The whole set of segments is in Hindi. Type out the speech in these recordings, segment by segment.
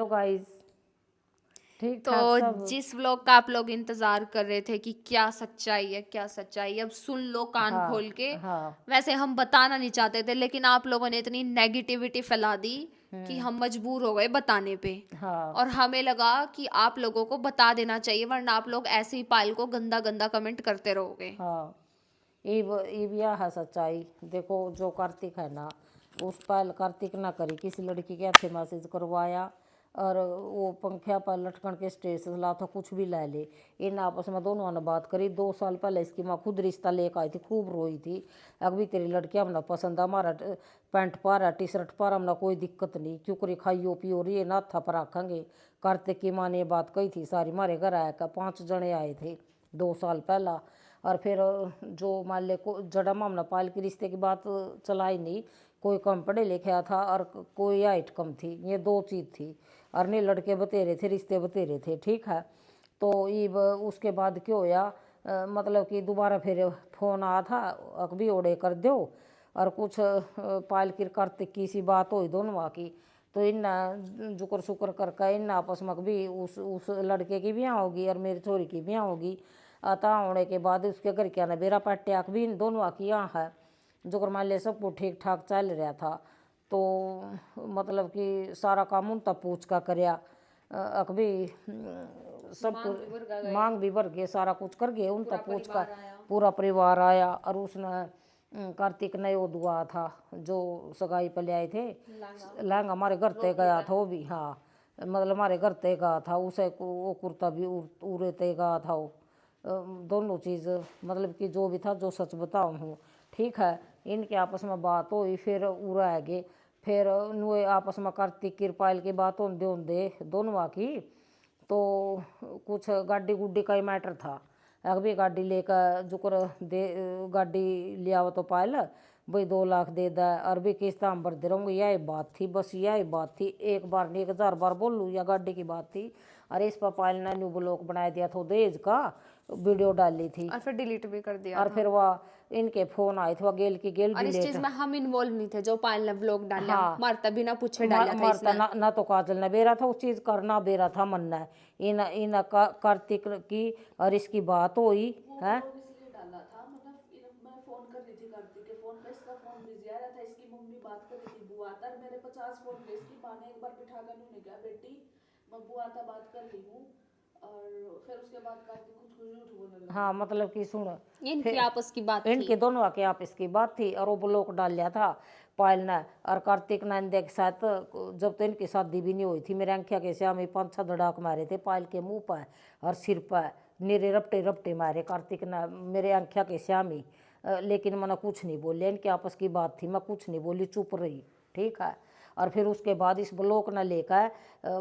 गाइस, ठीक तो ठाक सब। जिस व्लॉग का आप लोग इंतजार कर रहे थे कि क्या सच्चाई है क्या सच्चाई है, अब सुन लो कान हाँ खोल के। हाँ। वैसे हम बताना नहीं चाहते थे, लेकिन आप लोगों ने इतनी नेगेटिविटी फैला दी कि हम्म। हम मजबूर हो गए बताने पे। हाँ और हमें लगा कि आप लोगों को बता देना चाहिए, वरना आप लोग ऐसे ही पायल को गंदा गंदा कमेंट करते रहोगे। हाँ। ये भी है सच्चाई। देखो जो कार्तिक है ना, उस पहल कार्तिक ना करी किसी लड़की के हाथे मैसेज करवाया, और वो पंखा पर लटकन के स्टेटस ला था, कुछ भी ले ले। इन आपस में दोनों ने बात करी। 2 साल पहले इसकी माँ खुद रिश्ता लेकर आई थी, खूब रोई थी। अभी तेरी लड़की हमने पसंद, हमारा पैंट पा रहा टी शर्ट पा रहा, हमने कोई दिक्कत नहीं, क्यों करी खाइयो पियो रही है ना था पर रखेंगे। कार्तिक की माँ ने ये बात कही थी सारी। हमारे घर आया का 5 जने आए थे 2 साल पहला। और फिर जो मान ले को जड़ा मामला पाल के रिश्ते की बात चलाई नहीं। कोई कम पढ़े लिखा था और कोई हाइट कम थी, ये 2 चीज़ थी। और नहीं लड़के बतेरे थे, रिश्ते बतेरे थे, ठीक है। तो ये उसके बाद क्या होया, मतलब कि दोबारा फिर फोन आया था, अकभी ओढ़े कर दो। और कुछ पाल की कार्तिक की सी बात हुई दोनों की। तो इन जुकर शुक्र करके इन आपस में भी उस लड़के की ब्याह होगी और मेरी छोरी की ब्याह होगी। आता होने के बाद उसके घर क्या ना बेरा पट्टियाक भी इन दोनों की यहाँ है। जो मान ले सब कुछ ठीक ठाक चल रहा था। तो मतलब कि सारा काम उन तक पूछ का करया। अकभी सब कुछ मांग भी भर गए, सारा कुछ कर गए, उन तक पूछ का पूरा परिवार आया। और उसने कार्तिक ने वो दुआ था जो सगाई पे ले आए थे, लहंगा हमारे घर ते गया था वो भी। हाँ मतलब हमारे घर ते गया था, उसे वो कुर्ता भी उरे ते गया था वो। दोनों चीज़ मतलब कि जो भी था, जो सच बताऊँ हूँ, ठीक है। इनके आपस में बात हुई, फिर उड़ा है गए। फिर नुए आपस में कार्तिक कृपाल की बात होंदे होंदे दोनों की। तो कुछ गाड़ी गुड्डी का ही मैटर था। अभी गाड़ी लेकर जुकर दे गाड़ी लिया तो पायल भाई 2 लाख दे दा, और भी किस्त हम भर दे रहूँगी, यही बात थी, बस यही बात थी। एक बार नहीं 1000 बार बोल लूँ, या गाड़ी की बात थी। अरे इस पर पायल ने न्यू ब्लॉक बना दिया था दहेज का, वीडियो डाली थी। और फिर डिलीट भी कर दिया और था। फिर वह इनके फोन आए थे, वह गेल की गेल और इस डिलेट। चीज में हम इन्वॉल्व नहीं थे, जो पायल ने व्लॉग डाला हाँ मरता बिना पूछे डाला था मरता इसने। ना तो काजल ने बेरा था उस चीज़ करना, बेरा था मनना है। इन कार्तिक की और इसकी बात हुई है। इसलिए डाला था, मतलब मैं फोन कर रही थी कार्तिक के फोन पे, इसका फोन बिजी आ रहा था, इसकी मम्मी बात कर रही थी बुआ तर, मेरे 50 फोन पे इसकी माँ ने एक बार बिठा कर उन्होंने कहा बेटी मैं बुआ था बात कर रही हूँ। और फिर उसके बाद कार्तिक कुछ कुछ झूठ बोलने लगा। हाँ मतलब कि सुन, इनकी आपस की बात थी। इनके दोनों के आपस की बात थी, और वो ब्लॉक डाल लिया था पायल ने। और कार्तिक नंदे के साथ जब तो इनकी शादी भी नहीं हुई थी, मेरे आंखिया के श्याम 5-6 धड़ाक मारे थे पायल के मुंह पर और सिर पर, निरे रपटे रपटे मारे कार्तिक ने मेरे आंखिया के श्याम ही। लेकिन मैंने कुछ नहीं बोले, इनके आपस की बात थी, मैं कुछ नहीं बोली, चुप रही, ठीक है। और फिर उसके बाद इस ब्लॉक ने लेकर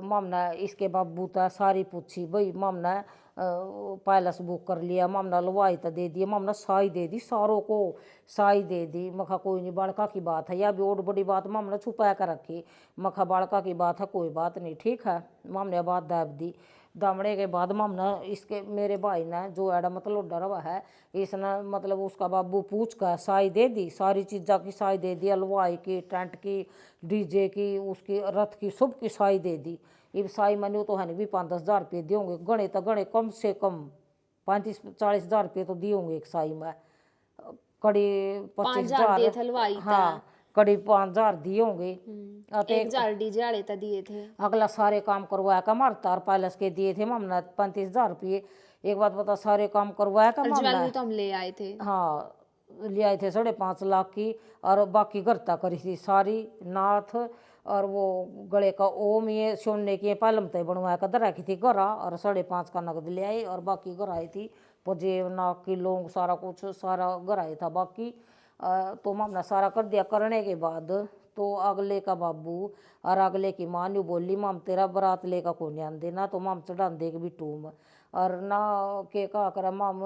मामना इसके बाबू था सारी पूछी, भाई मामना पैलेस बुक कर लिया, मामना लवाई तो दे दिया, मामना साई दे दी, सारों को साई दे दी। मखा कोई नहीं, बाड़का की बात है, या भी और बड़ी बात मामला छुपा कर रखी। मखा बाड़का की बात है, कोई बात नहीं, ठीक है। मामने बात दाब दी। दामड़े के बाद मामना इसके मेरे भाई ने जो एडा मतलब डरवा है, इसने मतलब उसका बाबू पूछ कर साई दे दी, सारी चीज़ा की साई दे दी, हलवाई की, टेंट की, डीजे की, उसकी रथ की, सब की साई दे दी। ये साई मनु तो है नहीं भी 5-10 हज़ार रुपये दिए होंगे, गणे तो गणे कम से कम 35-40 हज़ार रुपये तो दिए होंगे एक साई में। कड़ी 25 दिए थे हज़ार, हलवाई हाँ कड़ी 5 हज़ार दिए होंगे। 1,000 डीजे आड़े तो दिए थे। अगला सारे काम करवाया का मारता, और पैलेस के दिए थे मामला 35 हज़ार रुपये। एक बात बता, सारे काम करवाया का और मामला। ज्वेलरी तो हम ले आए थे। हाँ ले आए थे 5.5 लाख की, और बाकी गर्ता करी थी सारी नाथ। और वो गले का ओम ये सोने की पालम तय बनवाया का दरा की थी गरा, और 5.5 का नगद ले आए, और बाकी गराई थी पजेब नाक की लोंग सारा कुछ सारा गराई था बाकी। तो मामला सारा कर दिया। करने के बाद तो अगले का बाबू और अगले की माँ न्यू बोली, माम तेरा बारात लेकर को ध्यान देना, तो माम चढ़ा देगी भी टूम। और ना के कहा करा माम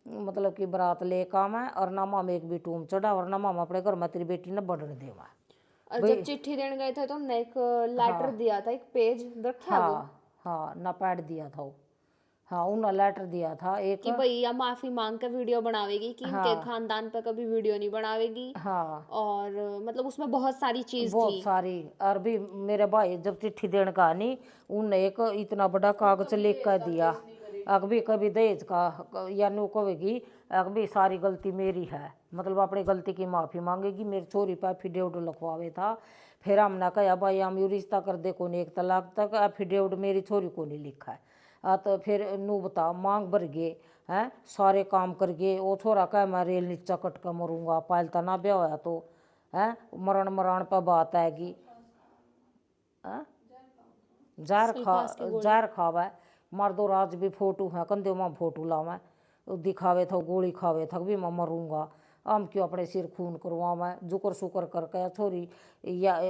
मतलब कि बारात ले काम है, और ना माम एक भी टूम चढ़ा, और ना माम अपने घर में तेरी बेटी ने बढ़ने देवा। और जब चिट्ठी देने गए थे तो हमने एक लेटर दिया था, एक पेज रखा वो। हाँ हाँ ना पैड दिया था वो, हाँ उन्होंने लेटर दिया था एक। कि भैया माफी मांग के वीडियो बनावेगी, कि इनके खानदान पे कभी वीडियो नहीं बनावेगी। हाँ और मतलब उसमें बहुत सारी चीज बहुत थी। सारी। और भी मेरे भाई जब चिट्ठी देने का नहीं, उनने एक इतना बड़ा कागज लिख कर दिया, अग भी कभी दहेज का या नो कहेगी, अग भी सारी गलती मेरी है, मतलब अपनी गलती की माफ़ी मांगेगी। मेरी छोरी पर एफिडेविट लिखवावे था। फिर हमने कहा भाई हम यू रिश्ता कर दे को नहीं, एक तलाक तक एफिडेविट मेरी छोरी को नहीं लिखा है। तो फिर नू बता मांग भर गए हैं, सारे काम कर गए। वो छोरा कह मैं रेल नीचा कट कर मरूंगा, पालता ना ब्याह होया तो है, मरण मरण पर बात आएगी। जार खावे मार दो राज भी फोटो है कंधे में फोटो लावे, दिखावे था गोली खावे था भी मैं मरूंगा। हम क्यों अपने सिर खून करवावे, जुकर सुकर करके छोरी या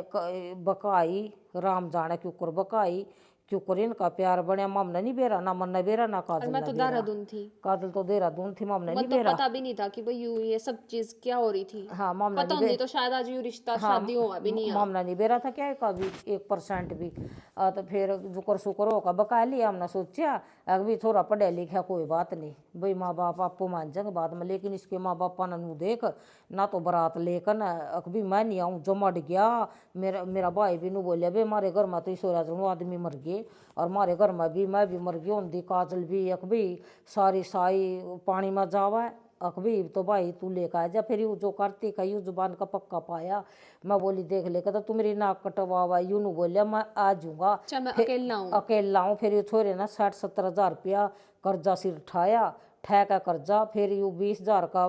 बकाई राम जाने क्यों कर बकाई, क्यों कर इनका प्यार बने। ममने नहीं बेरा ना मन ने बेरा ना और काजल मैं ने तो बेरा। देहरादून थी, काजल तो देहरादून थी, ममने नहीं मतलब बेरा। पता भी नहीं था कि भाई यू ये सब चीज क्या हो रही थी। हाँ ममने पता नहीं होती तो शायद आज यू रिश्ता शादी हुआ भी नहीं। मामला नहीं बेरा था क्या का भी 1% भी। तो फिर जुकर सुकर होकर बका लिया। हमने सोचा अभी थोड़ा पढ़े लिखा कोई बात नहीं भाई, माँ बाप आपको मान जाएंगे बाद में, लेकिन इसके माँ बापा ने नू देख ना तो बारात लेकर ना अभी मैं नहीं आऊँ जो मर गया। मेरा भाई भी नू बोलिया भाई हमारे घर में तो इस आदमी मर गए, और हमारे घर में भी मैं भी मर गई होंगी, काजल भी अकबी सारी साई पानी में जावा अकबी। तो भाई तू लेकर आ जा। फिर यू जो कार्तिक है यू जुबान का पक्का पाया। मैं बोली देख ले कहता तू मेरी नाक कटवावा, यू नू बोलिया मैं आ जाऊँगा, मैं अकेला हूँ। अकेला हूँ। फिर ये छोरे ना 60-70 हज़ार रुपया कर्जा सिर उठाया, ठह का कर्जा। फिर यू 20,000 का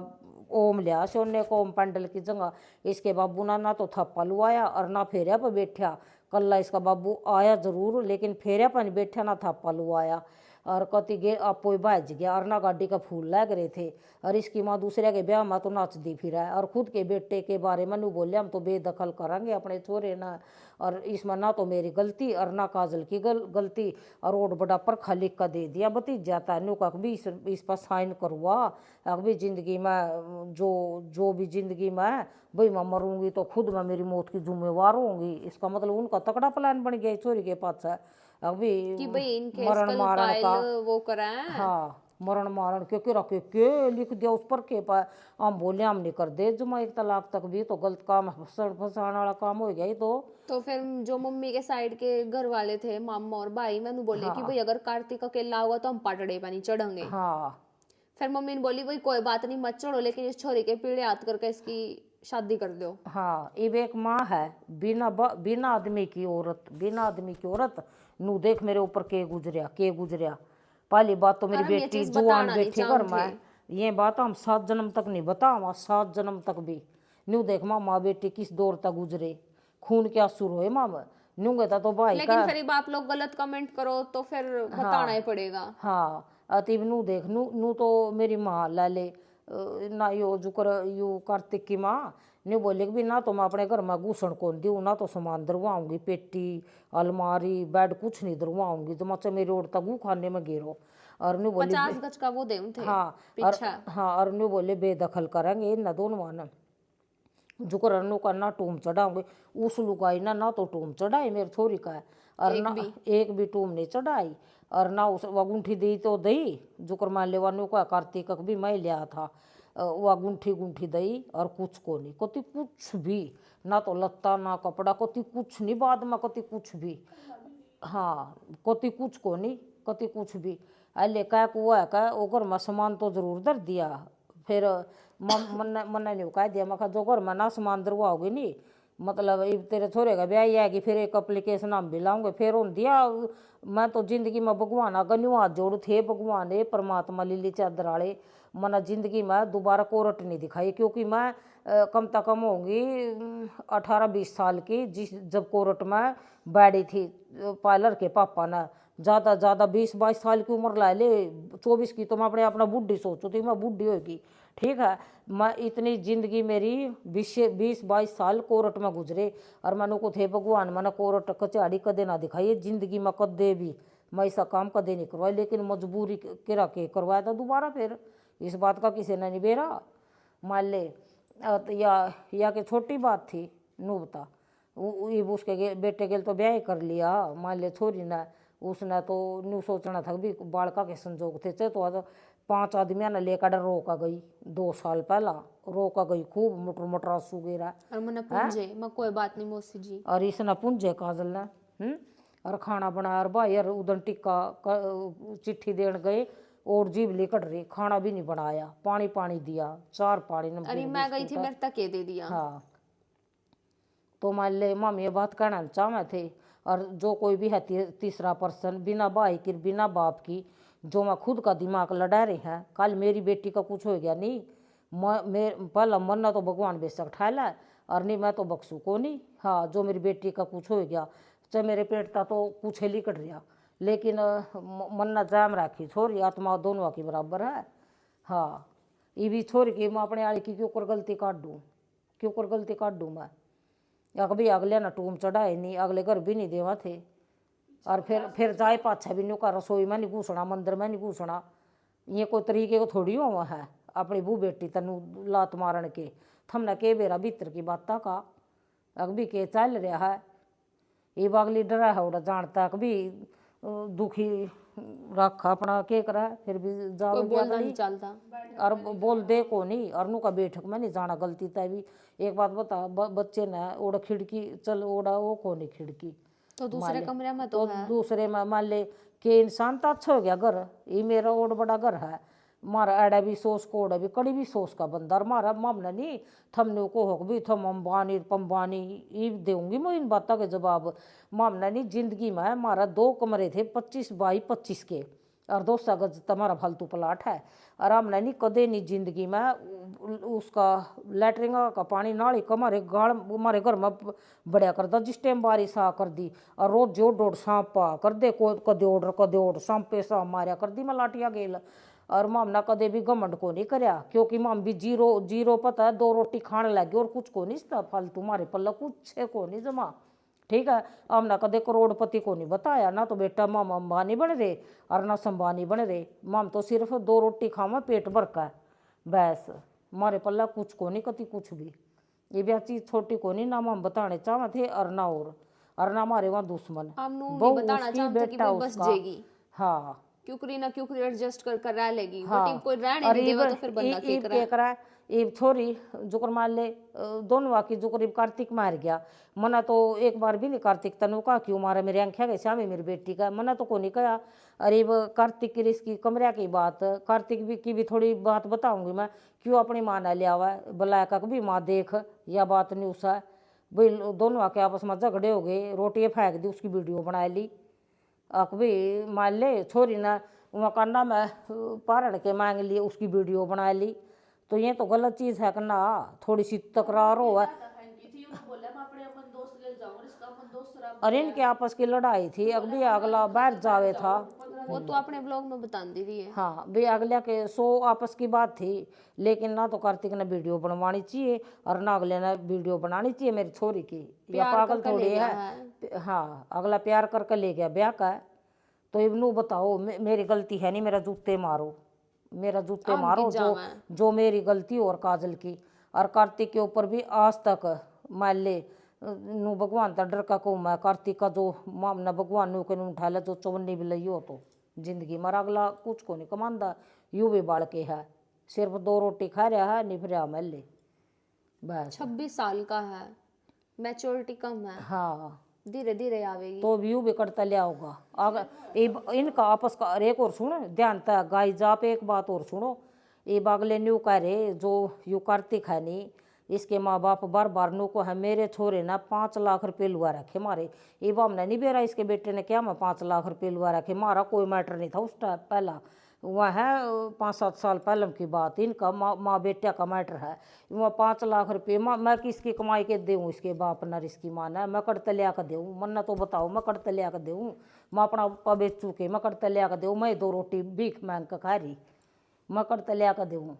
ओम लिया सोने को, ओम पंडल की जगह। इसके बाबू ना तो थप्पा लुआया और ना फेरिया पर बैठा। कल्ला इसका बाबू आया जरूर लेकिन फेरिया पर नहीं बैठा ना थप्पा लुआया। और कति गे आपो भाज गया और ना गाड़ी का फूल लग रहे थे। और इसकी माँ दूसरे के ब्याह में तो नाचती फिर है, और खुद के बेटे के बारे में नू बोले हम तो बेदखल करेंगे अपने छोरे ना, और इसमें ना तो मेरी गलती और ना काजल की गलती। और रोड बड़ा पर खालिक का दे दिया भतीज जाता है नू का भी इस पर साइन करवा। अभी जिंदगी में जो भी जिंदगी में भाई मैं मरूंगी तो खुद मैं मेरी मौत की जिम्मेवार होंगी। इसका मतलब उनका तगड़ा प्लान बन गया छोरी के पास है अभी कि भाई इनके मरण मारण का। वो करा है। हाँ मरण मारण के रखे के लिख दिया उस पर के पाए। हम बोले हम नहीं कर दे जुमा एक तलाक तक भी तो गलत काम फंसाने वाला काम हो गया ही। तो फिर जो मम्मी के साइड के घर वाले थे मामा और भाई मैंने बोले कि भाई अगर कार्तिक अकेला होगा तो हम पाटड़े पानी चढ़ेंगे। हाँ फिर मम्मी ने बोली भाई कोई बात नहीं मत चढ़ो, लेकिन इस छोरी के पीड़े हाथ करके इसकी शादी कर दो। हाँ अब एक माँ है बिना आदमी की औरत नू देख मेरे ऊपर के गुजरिया। पहली बात तो मेरी बेटी जुआन बैठी घर में, ये बात हम 7 जन्म तक नहीं बतावा, 7 जन्म तक भी नू देख माँ बेटी किस दौर तक गुजरे, खून क्या शुरू है मामा नू कहता तो भाई लेकिन का। फिर आप लोग गलत कमेंट करो तो फिर बताना ही पड़ेगा। हाँ अतिब नू देख नू तो मेरी माँ लाले ना यो जुकर यू कार्तिक की माँ नहीं बोले भी ना तो मैं अपने घर में घूसण कौन दूँ, ना तो सामान दरवाऊँगी, पेटी अलमारी बेड कुछ नहीं दरवाऊँगी, जो मचे मेरी ओर तक खाने में गिरो। और नहीं बोले 50 गज का वो दे थे। हाँ और नहीं बोले बेदखल करेंगे इन दोनों माना जुकर अनु का ना टूम चढ़ाऊंगे। उस लुगाई ना तो टूम चढ़ाई मेरी छोरी का है, और ना एक भी टूम नहीं चढ़ाई। और ना उस वगुंठी दी तो दई जुकर मान ले वानू का कार्तिक भी मैं लिया था वह गुंठी दई, और कुछ को नहीं कति कुछ भी ना तो लत्ता ना कपड़ा कति कुछ नहीं बाद में कति कुछ भी। हाँ कति कुछ को नहीं कति कुछ भी अले क्या कुआ है क्या वो घर में सामान तो जरूर दर दिया। फिर मन नहीं कह दिया मैं जो घर में ना सामान दरवाओगे नहीं मतलब तेरे छोरे का ब्याह आएगी फिर एक एप्लीकेशन हम भी लाऊंगे फिर उन दिया। मैं तो जिंदगी में भगवान गन्यू हाथ जोड़ थे भगवान है परमात्मा लीली चादर वाले मना जिंदगी में दोबारा कोरट नहीं दिखाई, क्योंकि मैं कम से कम होंगी 18-20 साल की जब कोरट में बैठी थी पार्लर के पापा ने। ज़्यादा 20-22 साल की उम्र ला ले 24 की तो मैं अपने अपना बुढ़ी सोचू थी मैं बुढ़ी होगी। ठीक है मैं इतनी ज़िंदगी मेरी 20-22 साल कोरट में गुजरे, और मैंने को थे भगवान मैंने कोरट कचहरी कदे ना दिखाई ज़िंदगी में कदे भी मैं ऐसा काम कदे नहीं करवाया, लेकिन मजबूरी के रखे करवाया था दोबारा। फिर इस बात का किसी ने नहीं बेरा मान ले या कि छोटी बात थी नू बता उसके बेटे के तो ब्याह कर लिया मान ले छोरी ने उसने तो न्यू सोचना था भी बालका के संजोग थे चे तो 5 आदमियों ने लेकर रोका गई 2 साल पहला रोका गई खूब मोटर मोटर आंसू गिरा और मैंने पूछे मैं कोई बात नहीं मौसी जी। और इसने पुंजे काजल ने और खाना बनाया और भाई यार उदन टिक्का चिट्ठी देन गए और जीवली कट रही खाना भी नहीं बनाया पानी पानी दिया 4 पानी अरे नमकीन मैं गई थी बिस्कुट। मेरे तक ये दे दिया। हाँ तो मान ले मामी ये बात कहना चाहे थे और जो कोई भी है तीसरा पर्सन बिना भाई की बिना बाप की जो मैं खुद का दिमाग लड़ा रहे हैं कल मेरी बेटी का कुछ हो गया नहीं मैं पहला मरना तो भगवान बेशक ठहला और नहीं मैं तो बख्शू को नहीं। हाँ जो मेरी बेटी का कुछ हो गया चाहे मेरे पेट का तो कुछ ही कट रहा लेकिन मन्ना जाम राखी छोरी आत्मा दोनों की बराबर है। हाँ ये भी छोरी की मैं अपने आली की क्यों कर गलती काट दूँ क्यों कर गलती काट दूँ मैं अकभी अगले ना टूम चढ़ाए नहीं अगले घर भी नहीं देवा थे और फिर जाए पाछा भी नहीं का रसोई में नहीं घुसना मंदिर में नहीं घुसना ये कोई तरीके को थोड़ी हुआ है अपनी बू बेटी तनु लात मारन के थमने के बेरा भीतर की बात का अकभी के चल रहा है ये बागली डरा है उड़ा जानता कभी दुखी रखा अपना के करा फिर भी जाओ कोई बोलना नहीं चलता और बोल दे को नहीं और नु का बैठक में नहीं जाना गलती तय भी एक बात बता बच्चे ने ओड़ा खिड़की चल ओड़ा वो को नहीं खिड़की तो दूसरे कमरे में तो है। दूसरे में मान ले कि इंसान तो अच्छा हो गया घर ये मेरा और बड़ा घर है मारा एड़ा भी सोच को ओड़ा भी कड़ी भी सोच का बंदा और मारा मामला नहीं थमने को हो भी थम अंबानी पंबानी ये दूंगी मैं इन बातों के जवाब मामला नहीं जिंदगी में मारा 2 कमरे थे 25 बाई 25 के और 200 गज तुम्हारा फालतू प्लाट है और हमने नहीं कदे नहीं जिंदगी में उसका लैटरिन का पानी नाली का हमारे घर में बढ़िया कर दा जिस टाइम बारिश आ कर दी और रोज जो डोड सांप पा कर दे को कदे ओड सांप पे सांप मारिया कर दी मैं लाटिया गेल और मामना कदे भी घमंड को नहीं करया क्योंकि माम भी जीरो पता है 2 रोटी खाने लगे और कुछ को नहीं था फालतू मारे पल्ला कुछ को नहीं जमा ठीक है। हमने कदे करोड़पति को नहीं बताया ना तो बेटा माम अंबानी बन रहे और ना संबानी बन रहे माम तो सिर्फ 2 रोटी खावा पेट भर का बस मारे पल्ला कुछ को नहीं कति कुछ भी ये भी चीज़ छोटी को नहीं ना हम बताने चाहे थे और ना हमारे वहाँ दुश्मन हम बताना चाहते कि भाई बस जाएगी। हाँ क्योंकि ना क्योंकि एडजस्ट कर रह लेगी हाँ। बट कोई रहने नहीं देवा तो फिर बंदा के करा ये छोरी जोकर मान ले दोनों वाकी जोकर कार्तिक मार गया मना तो एक बार भी नहीं कार्तिक तनु का क्यों मारा मेरी आंखें गए श्यामी मेरी बेटी का मना तो को नहीं कहा। अरे कार्तिक की इसकी कमरिया की बात कार्तिक भी की भी थोड़ी बात बताऊंगी मैं क्यों अपनी माँ ने लिया हुआ है बुलाया का भी माँ देख या बात नहीं उसा भाई दोनों आके आपस में झगड़े हो गए रोटियाँ फेंक दी उसकी वीडियो बना ली अकभी मान ले छोरी ना वहाँ करना मैं पारण के मांग लिए उसकी वीडियो बना ली तो ये तो गलत चीज़ है करना थोड़ी सी तकरार हो है। अरे इनके आपस की लड़ाई थी अगली अगला बाहर जावे था वो तो अपने ब्लॉग में बता दी थी। हाँ भाई अगले के 100 आपस की बात थी लेकिन ना तो कार्तिक ने वीडियो बनवानी चाहिए और ना अगले ने वीडियो बनानी चाहिए मेरी छोरी की या पागल थोड़ी है। हाँ अगला प्यार करके ले गया ब्याह का तो इबनू बताओ मेरी गलती है नहीं मेरा जूते मारो जो मेरी गलती और काजल की और कार्तिक के ऊपर भी आज तक मान ले नू भगवान का डर का कहूँ मैं कार्तिक का जो मामना भगवान नू के उठा ले जो चवन्नी भी लई हो तो जिंदगी मर अगला कुछ को नहीं कमांदा यू भी बाढ़ के है सिर्फ 2 रोटी खा रहा है निभरिया महल बस 26 साल का है मैच्योरिटी कम है। हाँ धीरे धीरे आवेगी तो व्यू भी करता लिया होगा अगर इनका आपस का एक और सुनो ध्यान तक गाय जाप एक बात और सुनो ये बागले न्यू कह रहे जो यू कार्तिक है नहीं इसके माँ बाप बार नु को है मेरे छोरे ना 5 लाख रुपये लुआ रखे मारे ये बाप ने नहीं बेरा इसके बेटे ने क्या मैं 5 लाख रुपये लुआ रखे मारा कोई मैटर नहीं था उस टाइम पहला वह है 5-7 साल पहले की बात इनका माँ बेटा का मैटर है वह 5 लाख रुपये मैं किसकी कमाई के दूँ इसके बाप न इसकी माँ ने मैं कड़ते लिया कर दूँ मन्ना तो बताओ मैं कड़ते लिया कर दूँ मैं अपना पा बेच चुके मैं कड़ते लिया कर दूँ मैं 2 रोटी भीख मांग कर खा रही मैं कड़ते लिया कर दूँ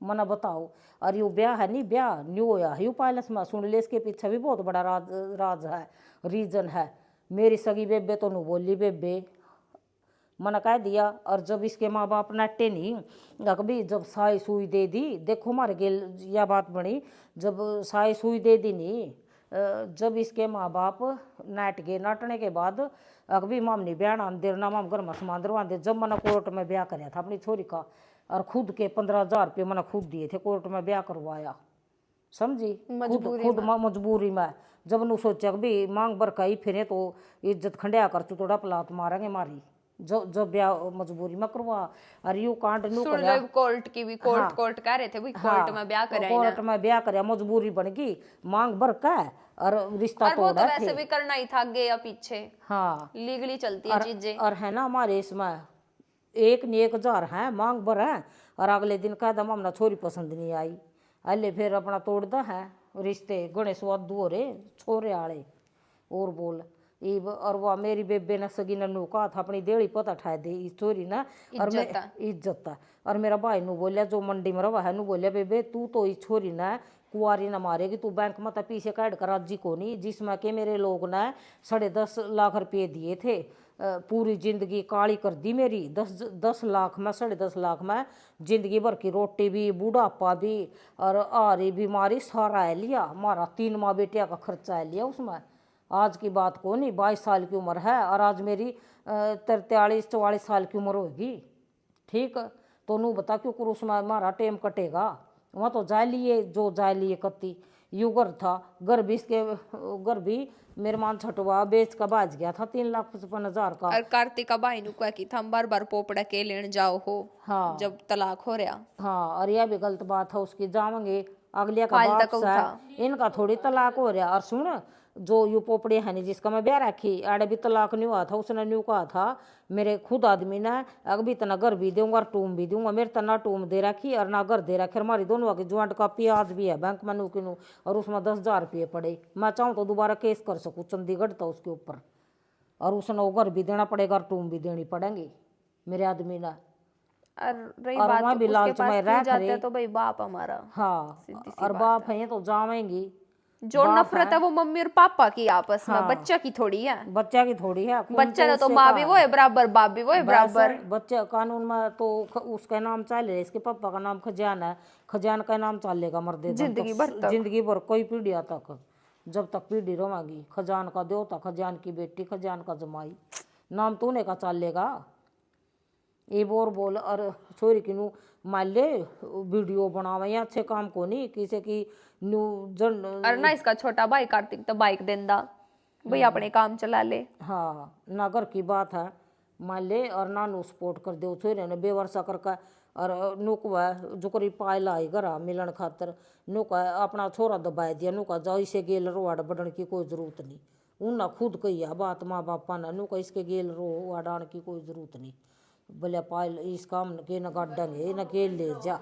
मना बताओ। और यू ब्याह है नहीं ब्याह न्यू होया यू पैलेस में सुन ले इसके पीछे भी बहुत बड़ा राज है रीजन है मेरी सगी बेबे तो नू बोली बेबे मना कह दिया और जब इसके माँ बाप नट्टे नहीं अकभी जब साई सुई दे दी देखो मारे गेल यह बात बनी जब साई सुई दे दी नहीं जब इसके माँ बाप नाट गए, नाटने के बाद अगभी मामनी ब्याह आंदे ना माम घर में समान दरवादे, जब मैंने कोर्ट में ब्याह कराया था अपनी छोरी का, और खुद के 15,000 रुपये मैंने खुद दिए थे, कोर्ट में ब्याह करवाया, समझी, खुद मजबूरी में। जब नु सोचा कि भी मांग बरकाई फिरे तो इज्जत खंडिया कर तू थोड़ा पलात मारेंगे मारी, जब ब्याह मजबूरी में करवा। और यू कांड न्यू सुन लो कोर्ट की भी, कोर्ट कह रहे थे भाई कोर्ट में ब्याह कराया, कोर्ट में ब्याह कराया, मजबूरी बन गई, मांग बरका और रिश्ता और वो तो तोड़ा वैसे भी करना ही था आगे या पीछे, हाँ लीगली चलती है चीजें। और है ना हमारे इसमें 1,000 है मांग भर है, और अगले दिन कह दम हमने छोरी पसंद नहीं आई, अले फिर अपना तोड़ दा है रिश्ते, गणेश वादू हो रे छोरे आले और बोल और वह मेरी बेबे ने सगी ने कहा था अपनी देड़ी पता ठा दे इस चोरी ना, और मैं इज्जत है। और मेरा भाई नु बोलिया जो मंडी में रहा है नु बोलिया बेबे तू तो इस छोरी ना कुआरी ना मारेगी, तू बैंक में पीछे काट कर राजी को नहीं, जिसमें के मेरे लोग ने 10.5 लाख रुपये दिए थे, पूरी जिंदगी काली कर दी मेरी, 10 लाख में 10.5 लाख में जिंदगी भर की रोटी भी, बुढ़ापा भी और आरी बीमारी सारा है लिया, हमारा 3 माँ बेटिया का खर्चा है लिया उसमें। आज की बात को नहीं, 22 साल की उम्र है और आज मेरी 43-44 साल की उम्र होगी, ठीक। तो नू बता क्यों कर उसमें हमारा टाइम कटेगा, वहाँ तो जा लिए जो जा लिए कत्ती यू घर था, घर भी इसके घर भी मेरे मान छटवा बेच का बाज गया था 3,55,000 का। और कार्तिका भाई नु कहा कि हम बार बार पोपड़ा के लेने जाओ हो, हाँ जब तलाक हो रहा, हाँ और यह भी गलत बात है उसकी, जावेंगे अगलिया का बाप सा इनका थोड़ी तलाक हो रहा। और सुन जो यू पोपड़ी है नहीं जिसका मैं ब्याह रखी आड़े भी तलाक नहीं हुआ था, उसने न्यू कहा था मेरे खुद आदमी ने अगर भी तना घर भी दूंगा और टूम भी दूंगा, मेरे तना टूम दे रखी और ना घर दे रखी, हमारी दोनों की ज्वाइंट कॉपी आज भी है बैंक में नू की नू, और उसमें 10,000 रुपये पड़े, मैं चाहूँ तो दोबारा केस कर सकूँ चंडीगढ़ था उसके ऊपर, और उसने वो घर भी देना पड़ेगा और टूम भी देनी पड़ेंगी मेरे आदमी ने। और वहाँ भी लालच में रह जाते तो भाई बाप हमारा, हाँ और बाप है तो जावेंगी। जो नफरत है वो मम्मी और पापा की आपस में, बच्चा की थोड़ी है, बच्चा की थोड़ी है, बच्चा ने तो माँ भी वो है बराबर, बाप भी वो है बराबर। बच्चा कानून में तो उसका नाम चले, इसके पापा का नाम खजान है, खजान का नाम चलेगा मर्दे जिंदगी भर कोई पीढ़िया तक, जब तक पीढ़ी रहेगी, खजान का देवता, खजान की बेटी, खजान का जमाई, नाम तूने का चलेगा। ये बोल और छोरी की नू मान ले वीडियो बनावे या अच्छे काम को नहीं किसी की न्यू जन। और ना इसका छोटा भाई कार्तिक तो बाइक देंदा भाई अपने काम चला ले, हाँ ना घर की बात है मान ले, और ना नू सपोर्ट कर दे छोरे ने बेवर्षा करके, और नुक जो करी पायला आई घर मिलन खातर नुक अपना छोरा दबाए दिया, नुक जाओ इसे गेल रोड बढ़ने की कोई जरूरत नहीं, उन्ना खुद कही बात माँ बापा ने नुक इसके गेल रो डाण की कोई जरूरत नहीं, बोले पायल इस काम के न गाड़ेंगे न के ले जा,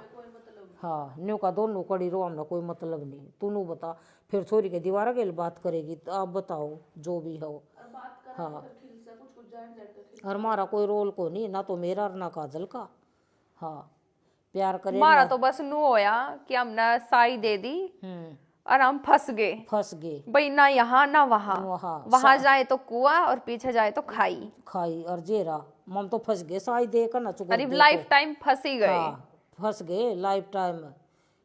हाँ न्यू का दोनों कड़ी रो हमने कोई मतलब नहीं, तू नू बता फिर छोरी के दीवार के बात करेगी तो आप बताओ जो भी हो, हाँ और हमारा कोई रोल को नहीं, ना तो मेरा ना काजल का, हाँ प्यार करे हमारा तो बस नू होया कि हमने साई दे दी और हम फंस गए भाई, ना यहाँ ना वहाँ जाए तो कुआ और पीछे जाए तो खाई और जेरा मम तो फंस गए साई दे कर ना चुका, अरे लाइफ टाइम फंस ही गए, फंस गए लाइफ टाइम,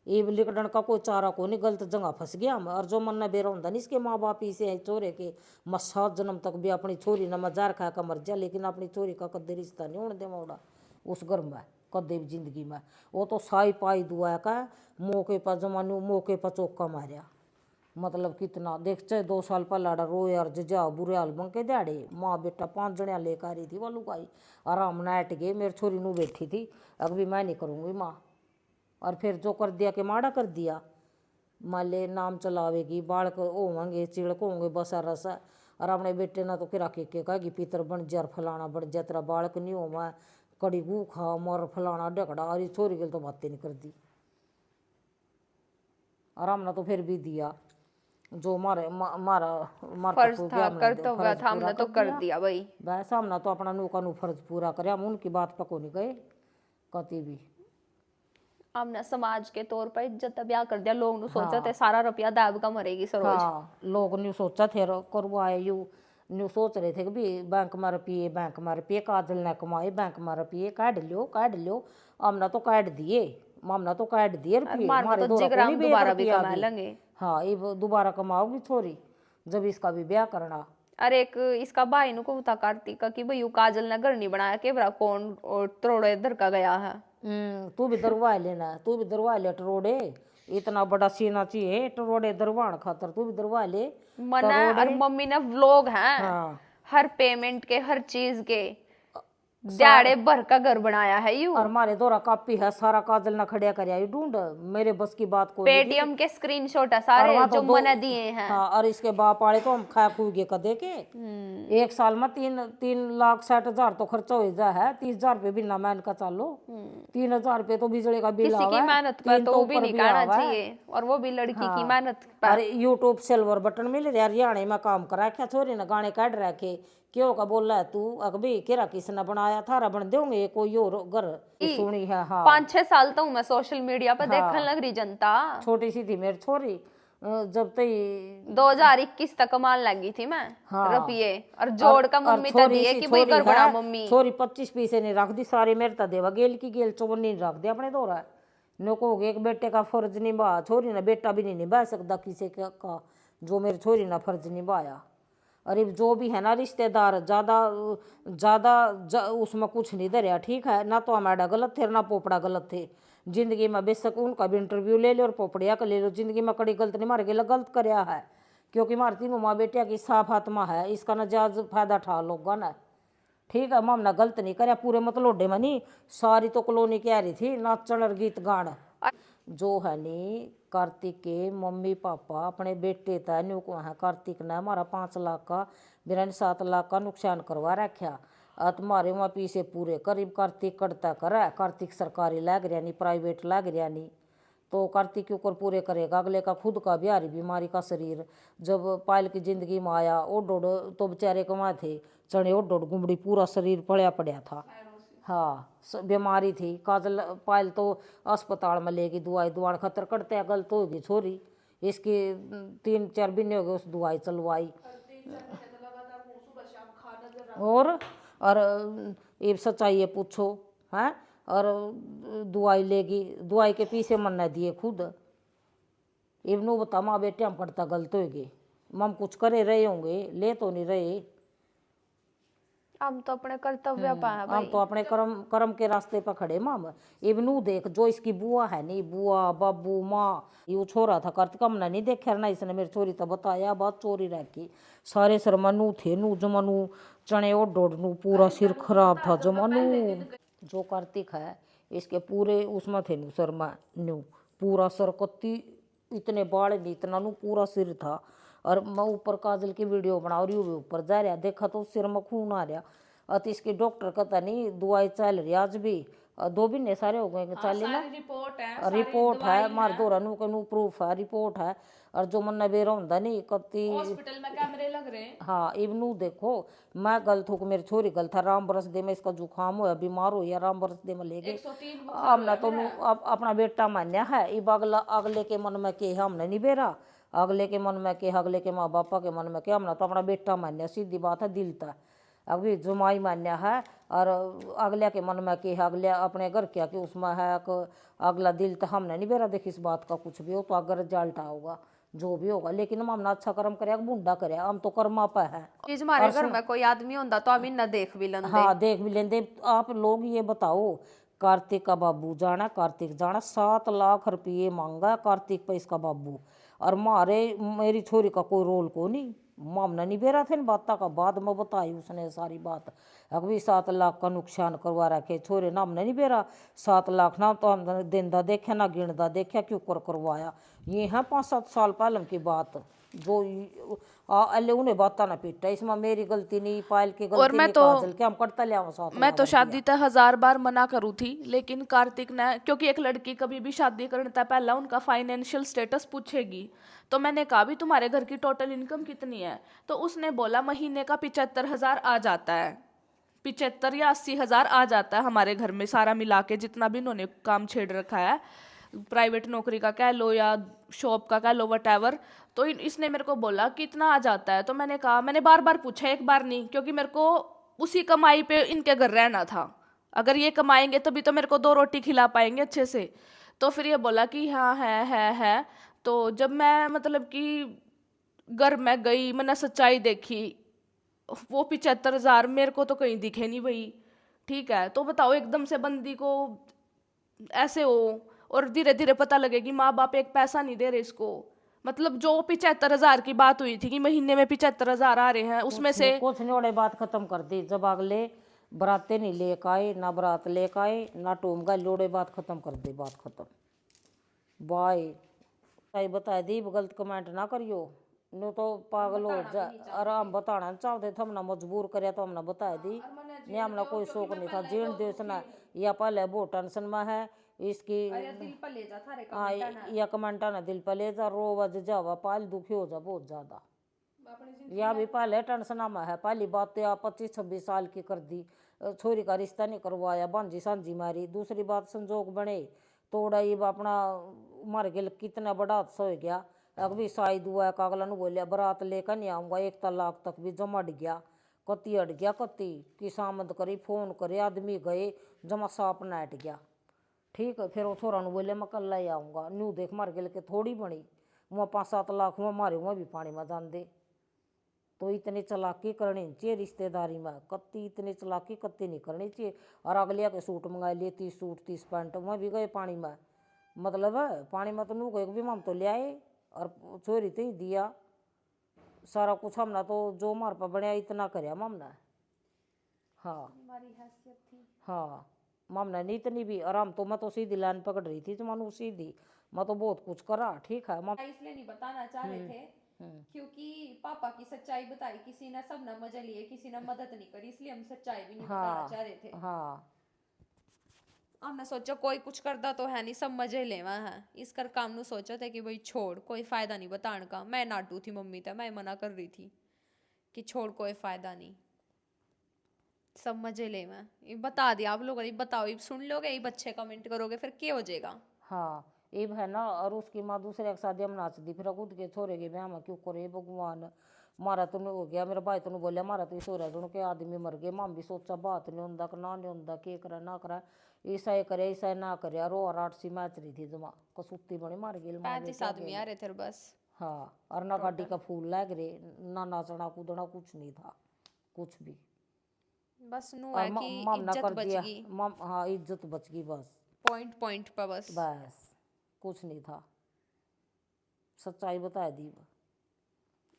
ये लिकड़न का कोई चारा को नहीं, गलत जगह फंस गया हम। और जो मन न बेरा होता नहीं इसके माँ बाप इसे चोरे के मैं 7 जन्म तक भी अपनी छोरी न मजार खा कर मर जा, लेकिन अपनी छोरी का कदे रिश्ता नहीं होने दे मोड़ा उस घर में कदे भी जिंदगी में, वो तो साई पाई दुआ का मौके पर जमानू मौके पर चौका मारिया, मतलब कितना देख चाहे 2 साल पहला रोए और जजा बुरे हाल बन के दिहाड़े, माँ बेटा 5 जने लेकर आ रही थी वालू गाई, आराम नाट गए, मेरी छोरी नू बैठी थी अब भी मैं नहीं करूँगी माँ, और फिर जो कर दिया कि माड़ा कर दिया, मान ले नाम चलावेगी बाढ़ होंगे चिड़क होंगे बसा रसा, और अपने बेटे ना तो किरा के कहेगी पितर बन जा फलाना बन जा, तेरा बालक नहीं हो मैं कड़ी गू खा मर फलाना ढकड़ा, और ये छोरी के तो बातें नहीं कर दी, आराम ना तो फिर भी दिया जो मारा फर्ज था कर्तव्य था हमने तो कर दिया भाई, वैसा हमने तो अपना नौका नू फर्ज पूरा करे, हम उनकी बात पर को नहीं गए कति भी, हमने समाज के तौर पर इज्जत ब्याह कर दिया, लोग नु सोचा थे सारा रुपया दाब का मरेगी सरोज, हाँ लोग न्यू सोचा थे करवाए यू न्यू सोच रहे थे कि भी बैंक में रुपये काजल ने कमाए बैंक में रुपये काट लो, हमने तो काट दिए रुपये, हमारे दोबारा भी कमा लेंगे, हाँ ये दोबारा कमाओगी छोरी जब इसका भी ब्याह करना। अरे एक इसका भाई नु को बता कार्तिक का कि भाई यू काजल ने घर नहीं बनाया के बरा कौन और त्रोड़े इधर का गया है। तू भी दरवा लेना, तू भी दरवा ले टरोड़े, इतना बड़ा सीना चाहिए टरोड़े दरवान खातर, तू भी दरवा ले मना। और मम्मी ने व्लॉग है हाँ। हर पेमेंट के हर चीज के दिहाड़े भर का घर बनाया है यू। और मारे दौरा कापी है सारा काजल ना खड़िया कर आई ढूंढ, मेरे बस की बात को पेटीएम के स्क्रीनशॉट है सारे जो मना दिए हैं। हाँ और इसके बाप वाले तो हम खा खूगे कदे के एक साल में 3,60,000 तो खर्चा हो जा है, 30,000 रुपये बिना मैन का चालो, 3,000 रुपये तो बिजली का बिल किसी की मेहनत पर तो भी नहीं कहना चाहिए, और वो भी लड़की की मेहनत पर। और यूट्यूब सिल्वर बटन मिल रहा हरियाणा में काम करा क्या छोरी ने गाने काट रखे, क्यों का बोला है तू अकबी केरा किसने बनाया थारा बन दोगे कोई और घर सुनी है। हाँ 5-6 साल तो मैं सोशल मीडिया पर देखने लग रही जनता। छोटी सी थी मेरी छोरी जब तक 2021 तक कमाने लगी थी मैं रुपये, और जोड़ का मम्मी तो दिए कि भाई घर बना मम्मी। छोरी 25 पैसे नहीं रख दी सारी मेरे ता देवा गेल की गेल 54 नहीं रख दे अपने दौरा नो को एक बेटे का फर्ज निभा, छोरी ने बेटा भी नहीं निभा सकता किसी का जो मेरी छोरी ने फर्ज निभाया। अरे जो भी है ना रिश्तेदार ज़्यादा उसमें कुछ नहीं धरिया, ठीक है ना तो हमारा गलत थे ना पोपड़ा गलत थे जिंदगी में, बेशक उनका भी इंटरव्यू ले लो और पोपड़िया का ले लो, जिंदगी में कड़ी गलत नहीं मार गया गलत करया है, क्योंकि मार तीनों माँ बेटिया की साफ आत्मा है, इसका ना जायज फायदा ठा लोगा ना, ठीक है। मामला गलत नहीं करया पूरे मतलोडे में नहीं, सारी तो कॉलोनी की आ रही थी नाचन और गीत गान जो है नी। कार्तिक के मम्मी पापा अपने बेटे था न्यू को है, कार्तिक ने हमारा 5 लाख का 7 लाख का नुकसान करवा रखा, तुम्हारे वहाँ पीछे पूरे करीब कार्तिक करता करे, कार्तिक सरकारी लाग रहा नहीं प्राइवेट लाग रहा नहीं, तो कार्तिक के ऊपर पूरे करेगा। अगले का खुद का बिहारी बीमारी का शरीर जब पायल की जिंदगी में आया ओडोड तो बेचारे कमा थे चढ़े ओडोड गुमड़ी पूरा शरीर पड़ा था। हाँ बीमारी थी काजल पायल तो अस्पताल में लेगी दवाई दुआन खतर करते गलत होगी छोरी, इसकी 3-4 महीने हो गए उस दवाई चलवाई और ये सच्चाई है पूछो हैं, और दवाई लेगी दवाई के पीछे मन न दिए खुद इवनू बता माँ बेटे हम करता गलत होगी, मम कुछ करे रहे होंगे ले तो नहीं रहे, हम तो अपने कर्तव्य पा है हम तो अपने कर्म के रास्ते पर खड़े माम। इवनू देख जो इसकी बुआ है नहीं बुआ बाबू माँ ये छोरा था कार्तिक हमने नहीं देखा ना, इसने मेरी चोरी तो बताया बात चोरी रखी सारे सरमनू थे नू जमनू चने और डोडनू पूरा सिर खराब था जमनू। जो कार्तिक है इसके पूरे उसमें थे नू शर्मा नू पूरा सरकत्ती इतने बाल नहीं इतना नू पूरा सिर था, और मैं ऊपर काजल की वीडियो बना रही हूँ ऊपर जा रहा देखा तो सिर में खून आ रहा, अति इसकी डॉक्टर कहता नहीं दवाई चल रही आज भी 2 महीने सारे हो गए चल ना रिपोर्ट है मार दो रनू के नू प्रूफ है रिपोर्ट है, और जो मन बेरा होंगे नहीं कत्ती हॉस्पिटल में कैमरे लग रहे हैं। हाँ इवनू देखो मैं गलत हूँ मेरी छोरी गलत है, राम बरस दे में इसका जुकाम हो बीमार हो या राम बरस दे में ले गए हमने तो अपना बेटा मान्या है, इब अगले के मन में के हमने नहीं बेरा अगले के मन में के अगले के माँ बापा के मन में के हमने तो अपना बेटा मान्या सीधी बात है दिल था अभी जुमाई मान्या है, और अगले के मन में के अगले अपने घर क्या कि उसमें है अगला दिल तो हमने नहीं बेरा देखी इस बात का कुछ भी हो तो अगर रिजल्ट होगा जो भी होगा, लेकिन हम हमने अच्छा कर्म करे बूढ़ा करे हम तो कर्मा पे है। चीज हमारे घर में कोई आदमी होता तो हम इन्ना देख भी लेंगे। हाँ देख भी लेंगे। आप लोग ये बताओ कार्तिक का बाबू जाना कार्तिक जाना 7 लाख रुपये मांगा कार्तिक पे इसका बाबू, और मारे मेरी छोरी का कोई रोल को नहीं मामना नहीं बेरा थे बात का बाद में बताई उसने सारी बात अभी 7 लाख का नुकसान करवा रखे छोरे ना हमने नहीं बेरा 7 लाख ना तो हम देंदा देखा ना गिनदा देखा क्यों करवाया, ये है 5-7 साल पहले की बात जो अल्ले उन्हें बात ना पीटा इसमें मेरी गलती नहीं पायल की गलती नहीं काजल के हम करता लिया साथ। मैं तो शादी तक 1000 बार मना करूँ थी, लेकिन कार्तिक ने क्योंकि एक लड़की कभी भी शादी करने तक पहला उनका फाइनेंशियल स्टेटस पूछेगी, तो मैंने कहा भी तुम्हारे घर की टोटल इनकम कितनी है, तो उसने बोला महीने का 75,000 आ जाता है, 75 या 80,000 आ जाता है हमारे घर में सारा मिला के जितना भी इन्होंने काम छेड़ रखा है प्राइवेट नौकरी का कह लो या शॉप का कह लो वटएवर, तो इसने मेरे को बोला कि इतना आ जाता है, तो मैंने कहा मैंने बार बार पूछा एक बार नहीं, क्योंकि मेरे को उसी कमाई पे इनके घर रहना था, अगर ये कमाएंगे तभी तो मेरे को 2 रोटी खिला पाएंगे अच्छे से, तो फिर ये बोला कि हाँ है, तो जब मैं मतलब कि घर में गई, मैंने सच्चाई देखी, वो 75,000 मेरे को तो कहीं दिखे नहीं भाई। ठीक है, तो बताओ एकदम से बंदी को ऐसे हो, और धीरे धीरे पता लगे कि माँ बाप एक पैसा नहीं दे रहे इसको। मतलब जो 75,000 की बात हुई थी कि महीने में 75,000 आ रहे हैं, उसमें से कुछ नहीं ओड़े बात खत्म कर दी। जब अगले बराते नहीं लेकर आए, ना बरात लेकर आए, ना टूमगा लोड़े, बात खत्म कर दी, बात खत्म। बाय। सही बता दी, गलत कमेंट ना करियो, नो तो पागल हो जा। आराम बताना चाहते थे, हमने मजबूर करे तो हमने बता दी। नहीं, हमने कोई शौक नहीं था जीण दिवस ना, या पहले बहुत टेंशन में है इसकी। हाँ, या कमेंटा ना दिल पर ले जा, रो वज जावा, पाल दुखी हो जा बहुत ज्यादा। या भी पहले टेंशन में है। पहली बात तो आप 25-26 साल की कर दी, छोरी का रिश्ता नहीं करवाया, भांजी सांझी मारी। दूसरी बात संजोग बने तोड़ा, ये अपना मर गया, कितना बड़ा हादसा हो गया। अभी शायद हुआ का अगला बोलिया बरात लेकर नहीं आऊँगा, 1 तलाक तक भी जमा अट गया, कत्ती अट गया, कत्ती की सामद करी, फोन करे, आदमी गए, जमा साप न अट गया। ठीक है, फिर वो छोरा ने बोले मैं कल ही आऊँगा। न्यू देख मर गए के थोड़ी बनी, वहाँ 5-7 लाख वहाँ मारे, वहाँ भी पानी में जान दे। तो इतनी चालाकी करनी चाहिए रिश्तेदारी में, कत्ती इतनी चालाकी कत्ती नहीं करनी चाहिए। और अगलिया के सूट मंगा लिए, 30 सूट 30 पैंट, वहाँ भी गए पानी में। मतलब है पानी में तो नू गए भी हम तो ले आए, और चोरी तो ही दिया सारा कुछ। हमने तो जो मार पर बनया इतना करया हमने। हाँ, हमारी हैसियत थी। हाँ, मामला नहीं इतनी भी आराम। तो मैं तो सीधी लाइन पकड़ रही थी, तो मानो सीधी मैं तो बहुत कुछ करा। ठीक है, इसलिए नहीं बताना चाह रहे थे क्योंकि पापा की सच्चाई बताई किसी ने, सब ने मजे लिए, किसी ने मदद नहीं करी, इसलिए हम सच्चाई भी नहीं बताना चाह रहे थे। हाँ, हमने सोचा कोई कुछ करता तो है नहीं, सब मजे लेवा है, इस कर काम नु सोचा था कि भाई छोड़, कोई फायदा नहीं बताने का। मैं नाटू थी मम्मी था, मैं मना कर रही थी कि छोड़, कोई फायदा नहीं, सब मजे ले। मैं ये बता दिया आप लोगों ने, बताओ ये सुन लोगे, ये बच्चे कमेंट करोगे, फिर क्या हो जाएगा। हाँ, ये है ना। और उसकी माँ दूसरे के शादी में नाच दी, फिर खुद के छोरे के ब्याह में क्यों करे भगवान। मारा तो हो गया, मेरा भाई तो बोलिया मारा तो इस हो रहा सुन के आदमी मर गए। माम भी सोचा बात नहीं होंदा, ना नहीं होंदा, के करा ना करा, ऐसा करे ऐसा ना करे। और 8 मैच रही थी जमा, कसूती बड़ी मार गई। 35 आदमी आ रहे थे बस। हाँ, और ना गाड़ी का फूल लग रहे, ना नाचना कूदना कुछ नहीं था, कुछ भी। बस नु है कि इज्जत बच गई। हाँ, इज्जत बच गई बस, पॉइंट पर बस कुछ नहीं था। सच्चाई बता दी।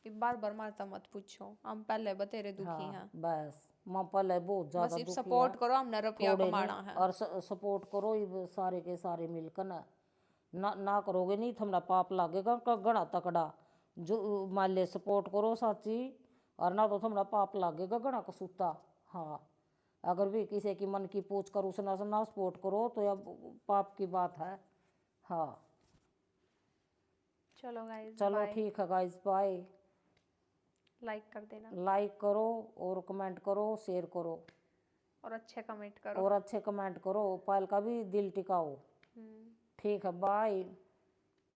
बार बार मारता मत पूछो, हम पहले बतेरे दुखी हैं। बस माँ पहले बहुत ज्यादा बस सपोर्ट करो, हमने रुपया कमाना है। और सपोर्ट करो ये सारे के सारे मिलकर ना करोगे नहीं तो हमारा पाप लागेगा गणा तकड़ा। जो मान ले सपोर्ट करो साची, और ना तो हमारा पाप लागेगा गणा कसूता। हाँ, अगर भी किसी की मन की पूछ कर उसने ना सपोर्ट करो तो यह पाप की बात है। हाँ, चलो गाइस, चलो ठीक है गाइस, बाय। लाइक कर देना, लाइक करो और कमेंट करो, शेयर करो, और अच्छे कमेंट करो, पायल का भी दिल टिकाओ। ठीक है, बाय।